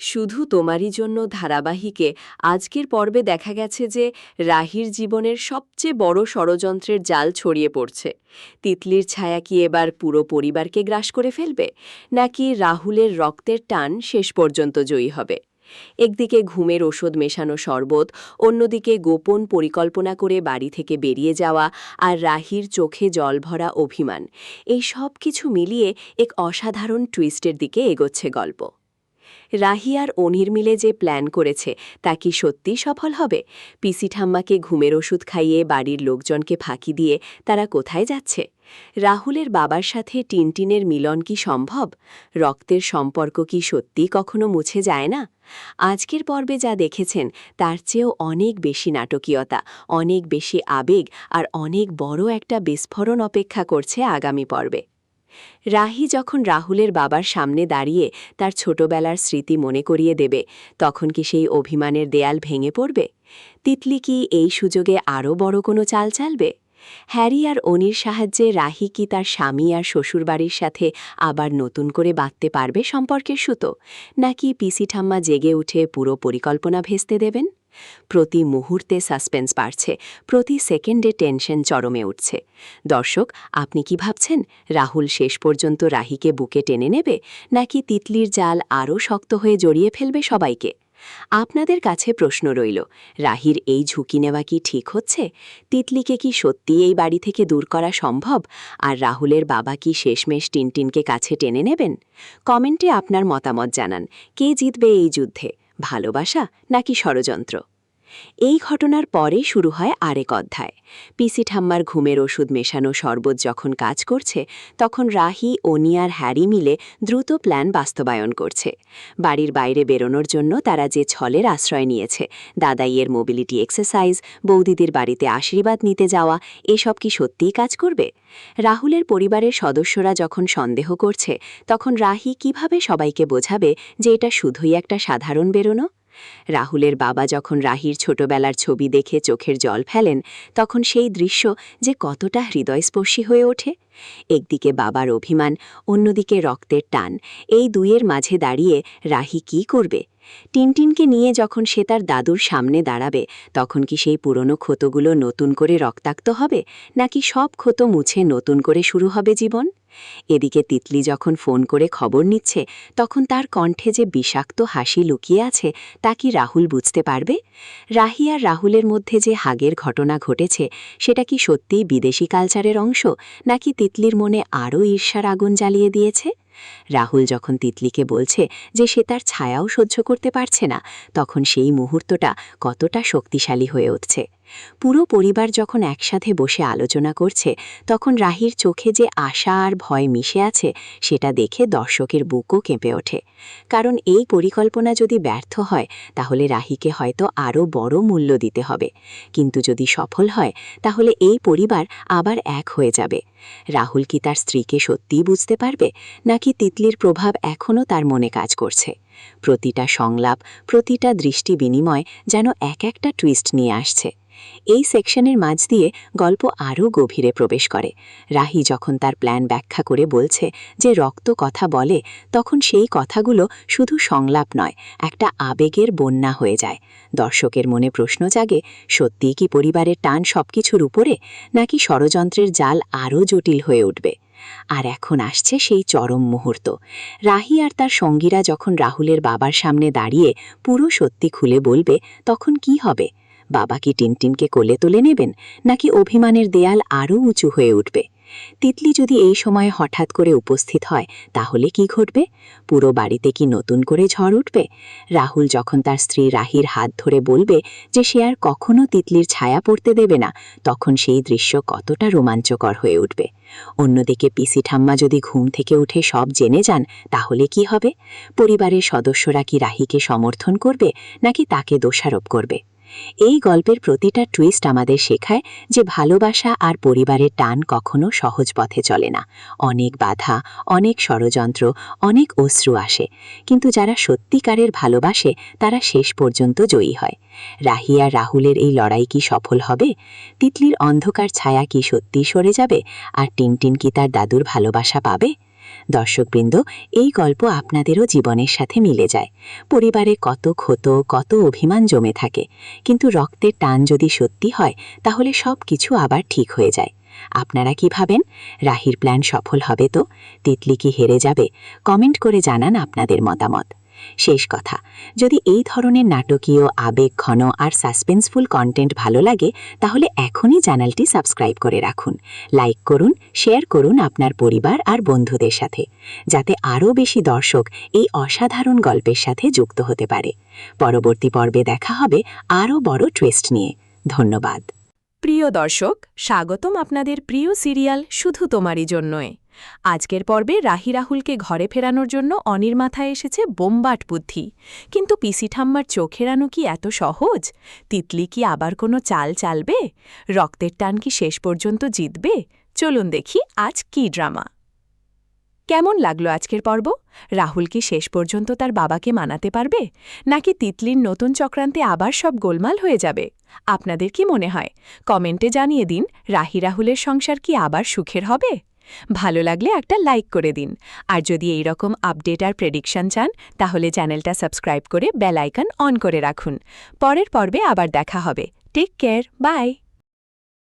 শুধু তোমারই জন্য ধারাবাহিকে আজকের পর্বে দেখা গেছে যে রাহির জীবনের সবচেয়ে বড় ষড়যন্ত্রের জাল ছড়িয়ে পড়ছে। তিতলির ছায়া কি এবার পুরো পরিবারকে গ্রাস করে ফেলবে, নাকি রাহুলের রক্তের টান শেষ পর্যন্ত জয়ী হবে? একদিকে ঘুমের ওষুধ মেশানো শরবত, অন্যদিকে গোপন পরিকল্পনা করে বাড়ি থেকে বেরিয়ে যাওয়া, আর রাহির চোখে জলভরা অভিমান, এই সব কিছু মিলিয়ে এক অসাধারণ টুইস্টের দিকে এগোচ্ছে গল্প। রাহি আর অনির মিলে যে প্ল্যান করেছে তা কি সত্যিই সফল হবে? পিসি ঠাম্মাকে ঘুমের ওষুধ খাইয়ে বাড়ির লোকজনকে ফাঁকি দিয়ে তারা কোথায় যাচ্ছে? রাহুলের বাবার সাথে টিনটিনের মিলন কি সম্ভব? রক্তের সম্পর্ক কি সত্যিই কখনো মুছে যায় না? আজকের পর্বে যা দেখেছেন তার চেয়েও অনেক বেশি নাটকীয়তা, অনেক বেশি আবেগ আর অনেক বড় একটা বিস্ফোরণ অপেক্ষা করছে আগামী পর্বে। রাহি যখন রাহুলের বাবার সামনে দাঁড়িয়ে তার ছোটবেলার স্মৃতি মনে করিয়ে দেবে, তখন কি সেই অভিমানের দেয়াল ভেঙে পড়বে? তিতলি কি এই সুযোগে আরও বড় কোনো চাল চালবে? হ্যারি আর অনির সাহায্যে রাহি কি তার স্বামী আর শ্বশুরবাড়ির সাথে আবার নতুন করে বাঁধতে পারবে সম্পর্কের সুতো, নাকি পিসি ঠাম্মা জেগে উঠে পুরো পরিকল্পনা ভেস্তে দেবেন? প্রতি মুহূর্তে সাসপেন্স বাড়ছে, প্রতি সেকেন্ডে টেনশন চরমে উঠছে। দর্শক, আপনি কি ভাবছেন? রাহুল শেষ পর্যন্ত রাহিকে বুকে টেনে নেবে, নাকি তিতলির জাল আরও শক্ত হয়ে জড়িয়ে ফেলবে সবাইকে? আপনাদের কাছে প্রশ্ন রইল, রাহির এই ঝুঁকি নেওয়া কি ঠিক হচ্ছে? তিতলিকে কি সত্যি এই বাড়ি থেকে দূর করা সম্ভব? আর রাহুলের বাবা কি শেষমেশ টিনটিনকে কাছে টেনে নেবেন? কমেন্টে আপনার মতামত জানান। কে জিতবে এই যুদ্ধে, ভালোবাসা নাকি ষড়যন্ত্র? এই ঘটনার পরে শুরু হয় আরেক অধ্যায়। পিসি ঠাম্মার ঘুমের ওষুধ মেশানো শরবত যখন কাজ করছে, তখন রাহি, অনি আর হ্যারি মিলে দ্রুত প্ল্যান বাস্তবায়ন করছে। বাড়ির বাইরে বেরোনোর জন্য তারা যে ছলের আশ্রয় নিয়েছে, দাদাইয়ের মোবিলিটি এক্সারসাইজ, বৌদিদের বাড়িতে আশীর্বাদ নিতে যাওয়া, এসব কি সত্যিই কাজ করবে? রাহুলের পরিবারের সদস্যরা যখন সন্দেহ করছে, তখন রাহি কিভাবে সবাইকে বোঝাবে যে এটা শুধুই একটা সাধারণ বেরোনো? রাহুলের বাবা যখন রাহির ছোটবেলার ছবি দেখে চোখের জল ফেলেন, তখন সেই দৃশ্য যে কতটা হৃদয়স্পর্শী হয়ে ওঠে। একদিকে বাবার অভিমান, অন্যদিকে রক্তের টান, এই দুইয়ের মাঝে দাঁড়িয়ে রাহি কি করবে? টিনটিনকে নিয়ে যখন সে তার দাদুর সামনে দাঁড়াবে, তখন কি সেই পুরনো ক্ষতগুলো নতুন করে রক্তাক্ত হবে, নাকি সব ক্ষত মুছে নতুন করে শুরু হবে জীবন? এদিকে তিতলি যখন ফোন করে খবর নিচ্ছে, তখন তার কণ্ঠে যে বিষাক্ত হাসি লুকিয়ে আছে তা কি রাহুল বুঝতে পারবে? রাহি আর রাহুলের মধ্যে যে হাগের ঘটনা ঘটেছে, সেটা কি সত্যিই বিদেশি কালচারের অংশ, নাকি তিতলির মনে আরও ঈর্ষার আগুন জ্বালিয়ে দিয়েছে? রাহুল যখন তিতলিকে বলছে যে সে তার ছায়াও সহ্য করতে পারছে না, তখন সেই মুহূর্তটা কতটা শক্তিশালী হয়ে উঠছে। পুরো পরিবার যখন একসাথে বসে আলোচনা করছে, তখন রাহির চোখে যে আশা আর ভয় মিশে আছে, সেটা দেখে দর্শকের বুকও কেঁপে ওঠে। কারণ এই পরিকল্পনা যদি ব্যর্থ হয়, তাহলে রাহিকে হয়তো আরও বড় মূল্য দিতে হবে। কিন্তু যদি সফল হয়, তাহলে এই পরিবার আবার এক হয়ে যাবে। রাহুল কি তার স্ত্রীকে সত্যিই বুঝতে পারবে, নাকি তিতলির প্রভাব এখনও তার মনে কাজ করছে? প্রতিটা সংলাপ, প্রতিটা দৃষ্টি বিনিময় যেন এক একটা টুইস্ট নিয়ে আসছে। এই সেকশনের মাঝ দিয়ে গল্প আরও গভীরে প্রবেশ করে। রাহি যখন তার প্ল্যান ব্যাখ্যা করে বলছে যে রক্ত কথা বলে, তখন সেই কথাগুলো শুধু সংলাপ নয়, একটা আবেগের বন্যা হয়ে যায়। দর্শকের মনে প্রশ্ন জাগে, সত্যিই কি পরিবারের টান সবকিছুর উপরে, নাকি ষড়যন্ত্রের জাল আরও জটিল হয়ে উঠবে? আর এখন আসছে সেই চরম মুহূর্ত। রাহি আর তার সঙ্গীরা যখন রাহুলের বাবার সামনে দাঁড়িয়ে পুরো সত্যি খুলে বলবে, তখন কি হবে? বাবা কি টিনটিনকে কোলে তুলে নেবেন, নাকি অভিমানের দেয়াল আরও উঁচু হয়ে উঠবে? তিতলি যদি এই সময়ে হঠাৎ করে উপস্থিত হয়, তাহলে কি ঘটবে? পুরো বাড়িতে কি নতুন করে ঝড় উঠবে? রাহুল যখন তার স্ত্রী রাহির হাত ধরে বলবে যে সে আর কখনো তিতলির ছায়া পড়তে দেবে না, তখন সেই দৃশ্য কতটা রোমাঞ্চকর হয়ে উঠবে। অন্যদিকে পিসি ঠাম্মা যদি ঘুম থেকে উঠে সব জেনে যান, তাহলে কি হবে? পরিবারের সদস্যরা কি রাহিকে সমর্থন করবে, নাকি তাকে দোষারোপ করবে? এই গল্পের প্রতিটা টুইস্ট আমাদের শেখায় যে ভালোবাসা আর পরিবারের টান কখনো সহজ পথে চলে না। অনেক বাধা, অনেক ষড়যন্ত্র, অনেক অশ্রু আসে, কিন্তু যারা সত্যিকারের ভালোবাসে তারা শেষ পর্যন্ত জয়ী হয়। রাহি আর রাহুলের এই লড়াই কি সফল হবে? তিতলির অন্ধকার ছায়া কি সত্যিই সরে যাবে, আর টিনটিন কি তার দাদুর ভালোবাসা পাবে? দর্শকবৃন্দ, এই গল্প আপনাদেরও জীবনের সাথে মিলে যায়। পরিবারে কত ক্ষত, কত অভিমান জমে থাকে, কিন্তু রক্তের টান যদি সত্যি হয় তাহলে সব কিছু আবার ঠিক হয়ে যায়। আপনারা কি ভাবেন? রাহির প্ল্যান সফল হবে তো? তিতলি কি হেরে যাবে? কমেন্ট করে জানান আপনাদের মতামত। শেষ কথা, যদি এই ধরনের নাটকীয়, আবেগঘন আর সাসপেন্সফুল কন্টেন্ট ভালো লাগে তাহলে এখনই চ্যানেলটি সাবস্ক্রাইব করে রাখুন, লাইক করুন, শেয়ার করুন আপনার পরিবার আর বন্ধুদের সাথে, যাতে আরও বেশি দর্শক এই অসাধারণ গল্পের সাথে যুক্ত হতে পারে। পরবর্তী পর্বে দেখা হবে আরও বড় টুইস্ট নিয়ে। ধন্যবাদ। প্রিয় দর্শক, স্বাগতম আপনাদের প্রিয় সিরিয়াল শুধু তোমারই জন্যে। আজকের পর্বে রাহি রাহুলকে ঘরে ফেরানোর জন্য অনির মাথায় এসেছে বোমবাট বুদ্ধি। কিন্তু পিসি ঠাম্মার চোখ এড়ানো কি এত সহজ? তিতলি কি আবার কোনো চাল চালবে? রক্তের টান কি শেষ পর্যন্ত জিতবে? চলুন দেখি আজ কি ড্রামা। কেমন লাগলো আজকের পর্ব? রাহুল কি শেষ পর্যন্ত তার বাবাকে মানাতে পারবে, নাকি তিতলির নতুন চক্রান্তে আবার সব গোলমাল হয়ে যাবে? আপনাদের কি মনে হয়? কমেন্টে জানিয়ে দিন, রাহি রাহুলের সংসার কি আবার সুখের হবে? ভালো লাগলে একটা লাইক করে দিন। আর যদি এই রকম আপডেট আর প্রেডিকশন চান তাহলে চ্যানেলটা সাবস্ক্রাইব করে বেল আইকন অন করে রাখুন। পরের পর্বে আবার দেখা হবে। Take care, by.